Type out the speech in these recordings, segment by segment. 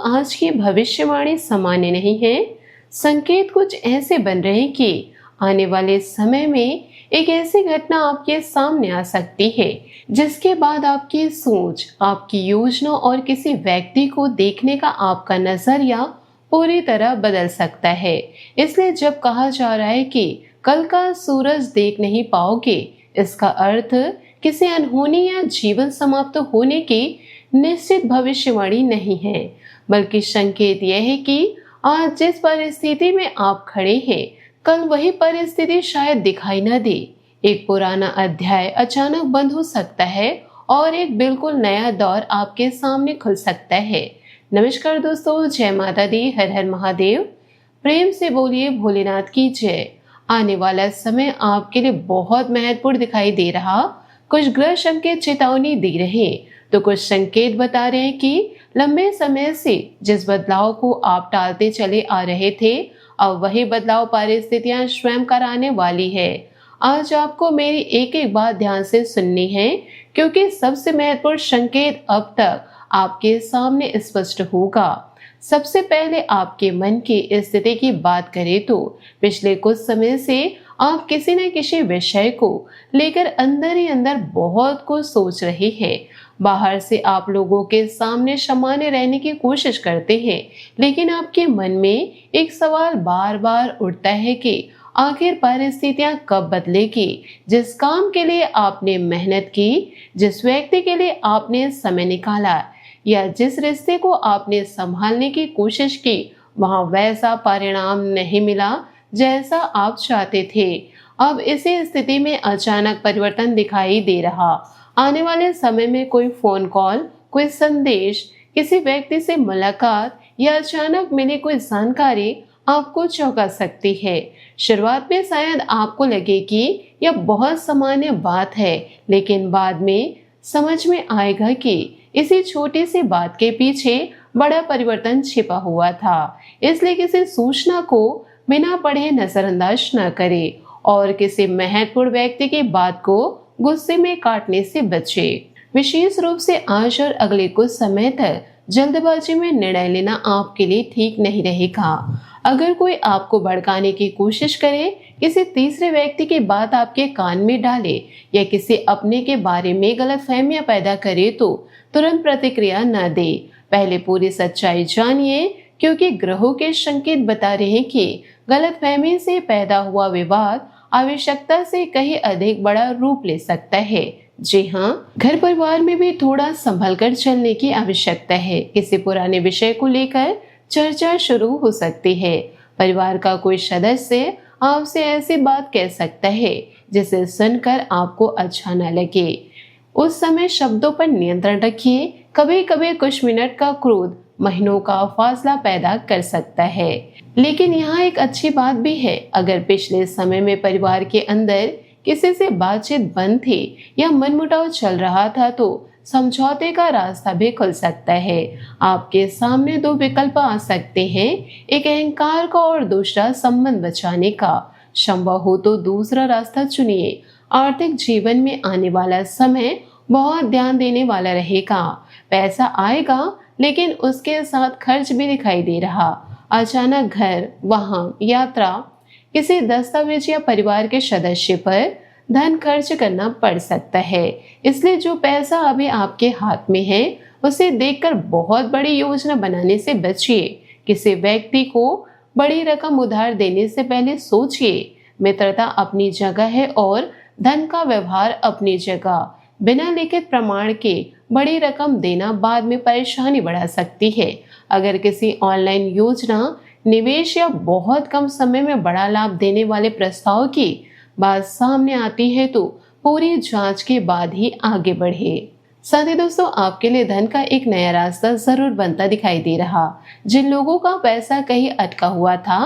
आज की भविष्यवाणी सामान्य नहीं है। संकेत कुछ ऐसे बन रहे हैं कि आने वाले समय में एक ऐसी घटना आपके सामने आ सकती है जिसके बाद आपकी सोच, आपकी योजना और किसी व्यक्ति को देखने का आपका नजरिया पूरी तरह बदल सकता है। इसलिए जब कहा जा रहा है कि कल का सूरज देख नहीं पाओगे, इसका अर्थ किसी अनहोनी या जीवन समाप्त होने की निश्चित भविष्यवाणी नहीं है, बल्कि संकेत यह है कि आज जिस परिस्थिति में आप खड़े हैं, कल वही परिस्थिति शायद दिखाई न दे। एक पुराना अध्याय अचानक बंद हो सकता है और एक बिल्कुल नया दौर आपके सामने खुल सकता है। नमस्कार दोस्तों, जय माता दी, हर हर महादेव। प्रेम से बोलिए भोलेनाथ की जय। आने वाला समय आपके लिए बहुत महत्वपूर्ण दिखाई दे रहा। कुछ ग्रह संकेत चेतावनी दे रहे, तो कुछ संकेत बता रहे हैं कि लंबे समय से जिस बदलाव को आप टालते चले आ रहे थे, अब वही बदलाव परिस्थितियां स्वयं कराने वाली है। आज आपको मेरी एक एक बात ध्यान से सुननी है, क्योंकि सबसे महत्वपूर्ण संकेत अब तक आपके सामने स्पष्ट होगा। सबसे पहले आपके मन की स्थिति की बात करें तो पिछले कुछ समय से आप किसी न किसी विषय को लेकर अंदर ही अंदर बहुत कुछ सोच रहे हैं। बाहर से आप लोगों के सामने सामान्य रहने की कोशिश करते हैं, लेकिन आपके मन में एक सवाल बार बार उठता है कि आखिर परिस्थितियां कब बदलेगी। जिस काम के लिए आपने मेहनत की, जिस व्यक्ति के लिए आपने समय निकाला या जिस रिश्ते को आपने संभालने की कोशिश की, वहां वैसा परिणाम नहीं मिला जैसा आप चाहते थे। अब इसी स्थिति में अचानक परिवर्तन दिखाई दे रहा। आने वाले समय में कोई फोन कॉल, कोई संदेश, किसी व्यक्ति से मुलाकात या अचानक मिली कोई जानकारी आपको चौंका सकती है। शुरुआत में शायद आपको लगे कि यह बहुत सामान्य बात है, लेकिन बाद में समझ में आएगा कि इसी छोटी सी बात के पीछे बड़ा परिवर्तन छिपा हुआ था। इसलिए किसी सूचना को बिना पढ़े नजरअंदाज न करें और किसी महत्वपूर्ण व्यक्ति की बात को गुस्से में काटने से बचे। विशेष रूप से आज और अगले कुछ समय तक जल्दबाजी में निर्णय लेना आपके लिए ठीक नहीं रहेगा। अगर कोई आपको भड़काने की कोशिश करे, किसी तीसरे व्यक्ति की बात आपके कान में डाले या किसी अपने के बारे में गलतफहमियां पैदा करे, तो तुरंत प्रतिक्रिया न दे। पहले पूरी सच्चाई जानिए, क्योंकि ग्रहों के संकेत बता रहे हैं कि गलतफहमी से पैदा हुआ विवाद आवश्यकता से कहीं अधिक बड़ा रूप ले सकता है। जी हाँ, घर परिवार में भी थोड़ा संभल कर चलने की आवश्यकता है। किसी पुराने विषय को लेकर चर्चा शुरू हो सकती है। परिवार का कोई सदस्य आपसे ऐसी बात कह सकता है जिसे सुनकर आपको अच्छा न लगे। उस समय शब्दों पर नियंत्रण रखिए। कभी कभी कुछ मिनट का क्रोध महीनों का फासला पैदा कर सकता है। लेकिन यहाँ एक अच्छी बात भी है। अगर पिछले समय में परिवार के अंदर किसी से बातचीत बंद थी या मनमुटाव चल रहा था, तो समझौते का रास्ता भी खुल सकता है। आपके सामने दो विकल्प आ सकते हैं, एक अहंकार का और दूसरा संबंध बचाने का। संभव हो तो दूसरा रास्ता चुनिए। आर्थिक जीवन में आने वाला समय बहुत ध्यान देने वाला रहेगा। पैसा आएगा, लेकिन उसके साथ खर्च भी दिखाई दे रहा। अचानक घर, वाहन, यात्रा, किसी दस्तावेज या परिवार के सदस्य पर धन खर्च करना पड़ सकता है। इसलिए जो पैसा अभी आपके हाथ में है, उसे देखकर बहुत बड़ी योजना बनाने से बचिए। किसी व्यक्ति को बड़ी रकम उधार देने से पहले सोचिए। मित्रता अपनी जगह है और धन का व्यवहार अपनी जगह। बिना लिखित प्रमाण के बड़ी रकम देना बाद में परेशानी बढ़ा सकती है। अगर किसी ऑनलाइन योजना, निवेश या बहुत कम समय में बड़ा लाभ देने वाले प्रस्ताव की बात सामने आती है, तो पूरी जांच के बाद ही आगे बढ़े। साथ ही दोस्तों, आपके लिए धन का एक नया रास्ता जरूर बनता दिखाई दे रहा। जिन लोगों का पैसा कहीं अटका हुआ था,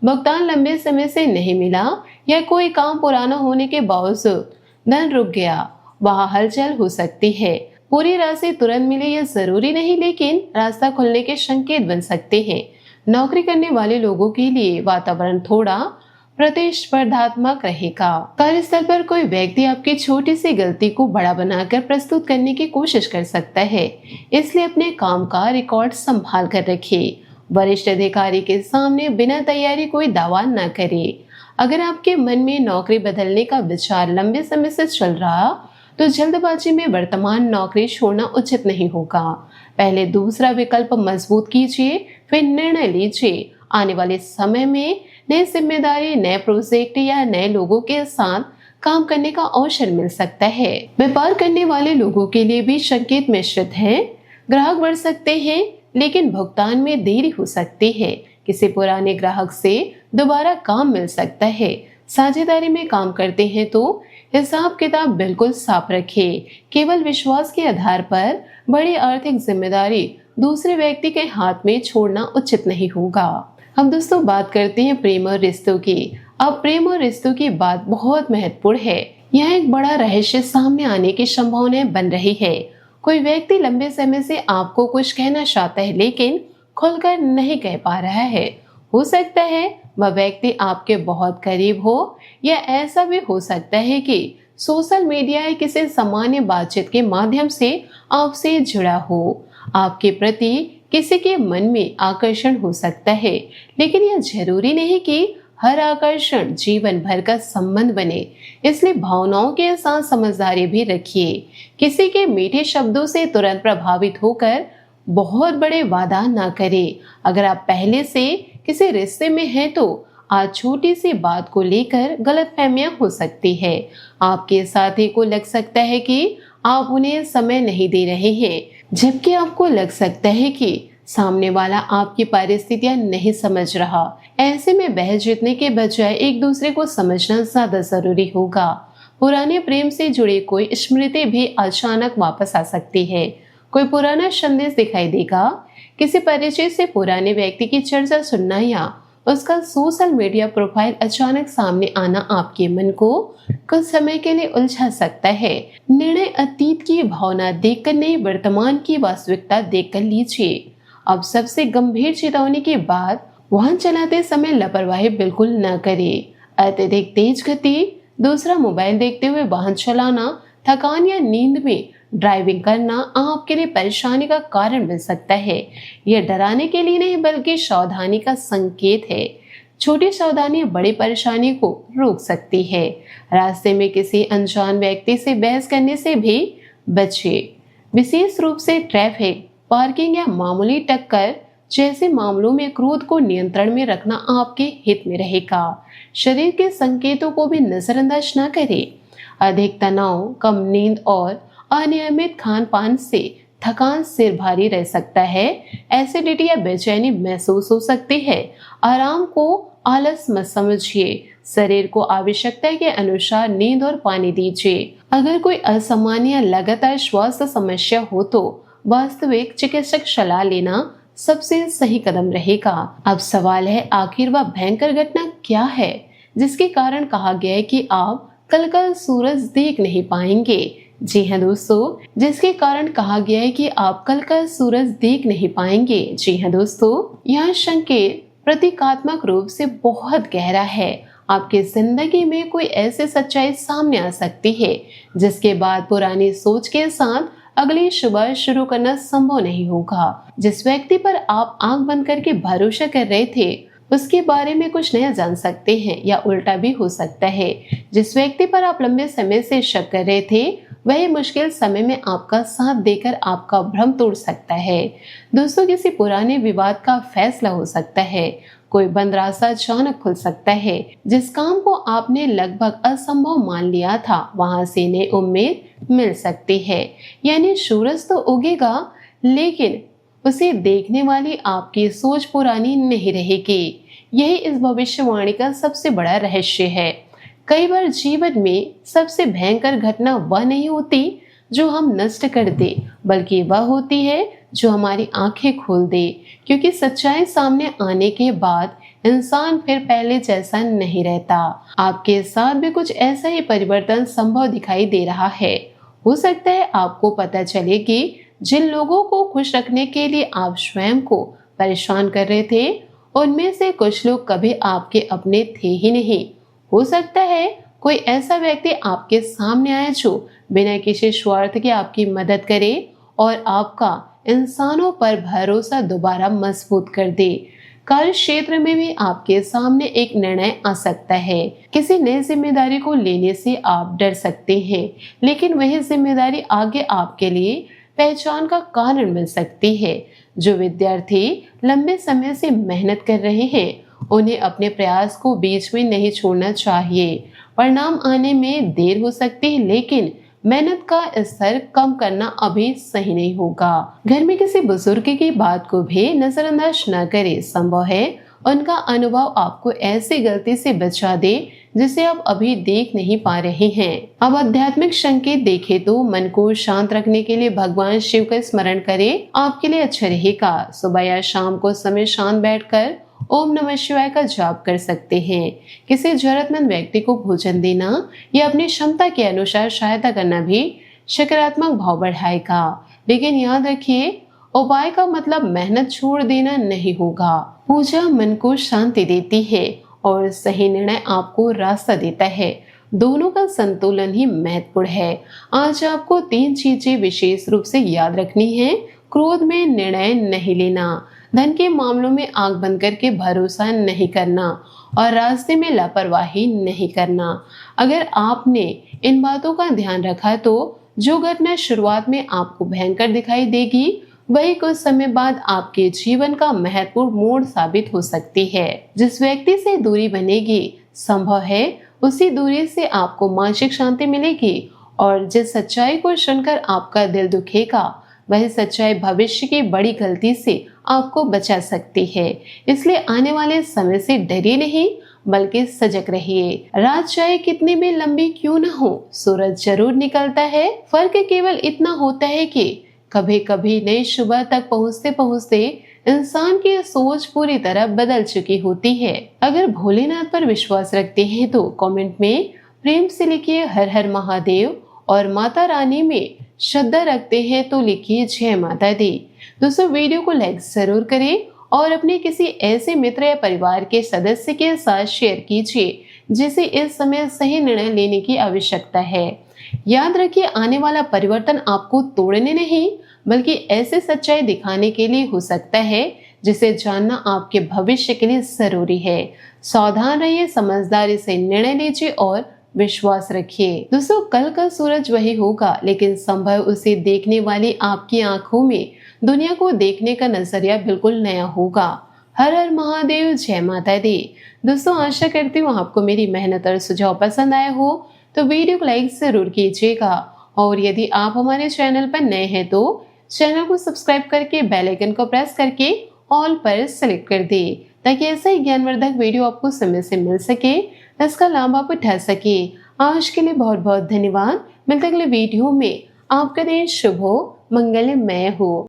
भुगतान लंबे समय से नहीं मिला या कोई काम पुराना होने के बावजूद धन रुक गया, वहां हलचल हो सकती है। पूरी राशि तुरंत मिले यह जरूरी नहीं, लेकिन रास्ता खुलने के संकेत बन सकते हैं। नौकरी करने वाले लोगों के लिए वातावरण थोड़ा प्रतिस्पर्धात्मक रहेगा। कार्यस्थल पर कोई व्यक्ति आपकी छोटी सी गलती को बड़ा बनाकर प्रस्तुत करने की कोशिश कर सकता है, इसलिए अपने काम का रिकॉर्ड संभाल कर रखिए। वरिष्ठ अधिकारी के सामने बिना तैयारी कोई दावा न करे। अगर आपके मन में नौकरी बदलने का विचार लंबे समय से चल रहा तो जल्दबाजी में वर्तमान नौकरी छोड़ना उचित नहीं होगा। पहले दूसरा विकल्प मजबूत कीजिए, फिर निर्णय लीजिए। आने वाले समय में नई जिम्मेदारी, नए प्रोजेक्ट या नए लोगों के साथ काम करने का अवसर मिल सकता है। व्यापार करने वाले लोगों के लिए भी संकेत मिश्रित है। ग्राहक बढ़ सकते हैं, लेकिन भुगतान में देरी हो सकती है। किसी पुराने ग्राहक से दोबारा काम मिल सकता है। साझेदारी में काम करते हैं तो हिसाब किताब बिल्कुल साफ रखें। केवल विश्वास के आधार पर बड़ी आर्थिक जिम्मेदारी दूसरे व्यक्ति के हाथ में छोड़ना उचित नहीं होगा। हम दोस्तों बात करते हैं प्रेम और रिश्तों की। अब प्रेम और रिश्तों की बात बहुत महत्वपूर्ण है। यहाँ एक बड़ा रहस्य सामने आने की संभावना बन रही है। कोई व्यक्ति लंबे समय से आपको कुछ कहना चाहता है, लेकिन खुलकर नहीं कह पा रहा है। हो सकता है वह व्यक्ति आपके बहुत करीब हो, या ऐसा भी हो सकता है कि सोशल मीडिया या किसी सामान्य बातचीत के माध्यम से आपसे जुड़ा हो। आपके प्रति किसी के मन में आकर्षण हो सकता है, लेकिन यह जरूरी नहीं कि हर आकर्षण जीवन भर का संबंध बने। इसलिए भावनाओं के साथ समझदारी भी रखिए। किसी के मीठे शब्दों से तुरंत प्रभावित होकर बहुत बड़े वादा ना करें। अगर आप पहले से किसी रिश्ते में हैं तो आज छोटी सी बात को लेकर गलतफहमियां हो सकती है। आपके साथी को लग सकता है कि आप उन्हें समय नहीं दे रहे हैं, जबकि आपको लग सकता है कि सामने वाला आपकी परिस्थितियां नहीं समझ रहा। ऐसे में बहस जीतने के बजाय एक दूसरे को समझना ज्यादा जरूरी होगा। पुराने प्रेम से जुड़ी कोई स्मृति भी अचानक वापस आ सकती है। कोई पुराना संदेश दिखाई देगा। किसी परिचय से पुराने व्यक्ति की चर्चा सुनना या उसका सोशल मीडिया प्रोफाइल अचानक सामने आना आपके मन को कुछ समय के लिए उलझा सकता है। निर्णय अतीत की भावना देखकर नहीं, वर्तमान की वास्तविकता देखकर लीजिए। अब सबसे गंभीर चेतावनी की बात, वाहन चलाते समय लापरवाही बिल्कुल न करें। अत्यधिक तेज गति, दूसरा मोबाइल देखते हुए वाहन चलाना, थकान या नींद में ड्राइविंग करना आपके लिए परेशानी का कारण बन सकता है। यह डराने के लिए नहीं, बल्कि सावधानी का संकेत है। छोटी सावधानी बड़ी परेशानी को रोक सकती है। रास्ते में किसी अनजान व्यक्ति से बहस करने से भी बचिए। विशेष रूप से ट्रैफिक, पार्किंग या मामूली टक्कर जैसे मामलों में क्रोध को नियंत्रण में रखना आपके हित में रहेगा। शरीर के संकेतों को भी नजरअंदाज न करें। अधिक तनाव, कम नींद और अनियमित खान पान से थकान, सिर भारी रह सकता है। एसिडिटी या बेचैनी महसूस हो सकती है। आराम को आलस मत समझिए। शरीर को आवश्यकता के अनुसार नींद और पानी दीजिए। अगर कोई असामान्य या लगातार स्वास्थ्य समस्या हो तो वास्तविक चिकित्सक सलाह लेना सबसे सही कदम रहेगा। अब सवाल है, आखिर वह भयंकर घटना क्या है जिसके कारण कहा गया है कि आप कल सूरज देख नहीं पाएंगे? जी हाँ दोस्तों, जिसके कारण कहा गया है कि आप कल सूरज देख नहीं पाएंगे। जी हाँ दोस्तों, यह संकेत प्रतीकात्मक रूप से बहुत गहरा है। आपकी जिंदगी में कोई ऐसी सच्चाई सामने आ सकती है जिसके बाद पुरानी सोच के साथ अगली सुबह शुरू करना संभव नहीं होगा। जिस व्यक्ति पर आप आंख बंद करके भरोसा कर रहे थे उसके बारे में कुछ नया जान सकते हैं, या उल्टा भी हो सकता है। जिस व्यक्ति पर आप लंबे समय से शक कर रहे थे वही मुश्किल समय में आपका साथ देकर आपका भ्रम तोड़ सकता है। दोस्तों, किसी पुराने विवाद का फैसला हो सकता है। कोई बंद रास्ता अचानक खुल सकता है। जिस काम को आपने लगभग असंभव मान लिया था वहां से नई उम्मीद मिल सकती है। यानी सूरज तो उगेगा, लेकिन उसे देखने वाली आपकी सोच पुरानी नहीं रहेगी। यही इस भविष्यवाणी का सबसे बड़ा रहस्य है। कई बार जीवन में सबसे भयंकर घटना वह नहीं होती जो हम नष्ट कर दे, बल्कि वह होती है जो हमारी आंखें खोल दे। क्योंकि सच्चाई सामने आने के बाद इंसान फिर पहले जैसा नहीं रहता। आपके साथ भी कुछ ऐसा ही परिवर्तन संभव दिखाई दे रहा है। हो सकता है आपको पता चले कि जिन लोगों को खुश रखने के लिए आप स्वयं को परेशान कर रहे थे उनमें से कुछ लोग कभी आपके अपने थे ही नहीं। हो सकता है कोई ऐसा व्यक्ति आपके सामने आए जो बिना किसी स्वार्थ के आपकी मदद करे और आपका इंसानों पर भरोसा दोबारा मजबूत कर दे। कार्य क्षेत्र में भी आपके सामने एक निर्णय आ सकता है। किसी नई जिम्मेदारी को लेने से आप डर सकते हैं, लेकिन वही जिम्मेदारी आगे आपके लिए पहचान का कारण बन सकती है। जो विद्यार्थी लंबे समय से मेहनत कर रहे हैं, उन्हें अपने प्रयास को बीच में नहीं छोड़ना चाहिए। परिणाम आने में देर हो सकती है, लेकिन मेहनत का स्तर कम करना अभी सही नहीं होगा। घर में किसी बुजुर्ग की बात को भी नजरअंदाज न करें। संभव है उनका अनुभव आपको ऐसी गलती से बचा दे जिसे आप अभी देख नहीं पा रहे हैं। अब आध्यात्मिक संकेत देखें तो मन को शांत रखने के लिए भगवान शिव का स्मरण करें, आपके लिए अच्छा रहेगा। सुबह या शाम को समय शांत बैठकर ओम नमः शिवाय का जाप कर सकते हैं। किसी जरूरतमंद व्यक्ति को भोजन देना या अपनी क्षमता के अनुसार सहायता करना भी सकारात्मक भाव बढ़ाएगा। लेकिन याद रखिए, उपाय का मतलब मेहनत छोड़ देना नहीं होगा। पूजा मन को शांति देती है और सही निर्णय आपको रास्ता देता है। दोनों का संतुलन ही महत्वपूर्ण है। आज आपको 3 चीजें विशेष रूप से याद रखनी है। क्रोध में निर्णय नहीं लेना, धन के मामलों में आंख बंद करके भरोसा नहीं करना और रास्ते में लापरवाही नहीं करना। अगर आपने इन बातों का ध्यान रखा तो जो घटना शुरुआत में आपको भयंकर दिखाई देगी, वही कुछ समय बाद आपके जीवन का महत्वपूर्ण मोड़ साबित हो सकती है। जिस व्यक्ति से दूरी बनेगी, संभव है उसी दूरी से आपको मानसिक शांति मिलेगी, और जिस सच्चाई को सुनकर आपका दिल दुखेगा, वही सच्चाई भविष्य की बड़ी गलती से आपको बचा सकती है। इसलिए आने वाले समय से डरिए नहीं, बल्कि सजग रहिए। रात चाहे कितनी भी लंबी क्यों न हो, सूरज जरूर निकलता है। फर्क केवल इतना होता है कि कभी कभी नई सुबह तक पहुँचते पहुँचते इंसान की सोच पूरी तरह बदल चुकी होती है। अगर भोलेनाथ पर विश्वास रखते हैं तो कमेंट में प्रेम से लिखिए हर हर महादेव, और माता रानी में श्रद्धा रखते हैं तो लिखिए जय माता दी। दोस्तों, वीडियो को लाइक जरूर करें और अपने किसी ऐसे मित्र या परिवार के सदस्य के साथ शेयर कीजिए जिसे इस समय सही निर्णय लेने की आवश्यकता है। याद रखिए, आने वाला परिवर्तन आपको तोड़ने नहीं बल्कि ऐसे सच्चाई दिखाने के लिए हो सकता है जिसे जानना आपके भविष्य के लिए जरूरी है। सावधान रहिए, समझदारी से निर्णय लीजिए और विश्वास रखिए। दोस्तों, कल का सूरज वही होगा, लेकिन संभव उसे देखने वाली आपकी आंखों में दुनिया को देखने का नजरिया बिल्कुल नया होगा। हर हर महादेव, जय माता दी। दोस्तों, आशा करती हूँ आपको मेरी मेहनत और सुझाव पसंद आया हो, तो वीडियो को लाइक जरूर कीजिएगा। और यदि आप हमारे चैनल पर नए हैं तो चैनल को सब्सक्राइब करके बेल आइकन को प्रेस करके ऑल पर सेलेक्ट कर दे, ताकि ऐसा ही ज्ञानवर्धक वीडियो आपको समय से मिल सके, इसका लाभ आप उठा सके। आज के लिए बहुत बहुत धन्यवाद। मिलते अगले वीडियो में। आपका दिन शुभ हो, मंगलमय हो।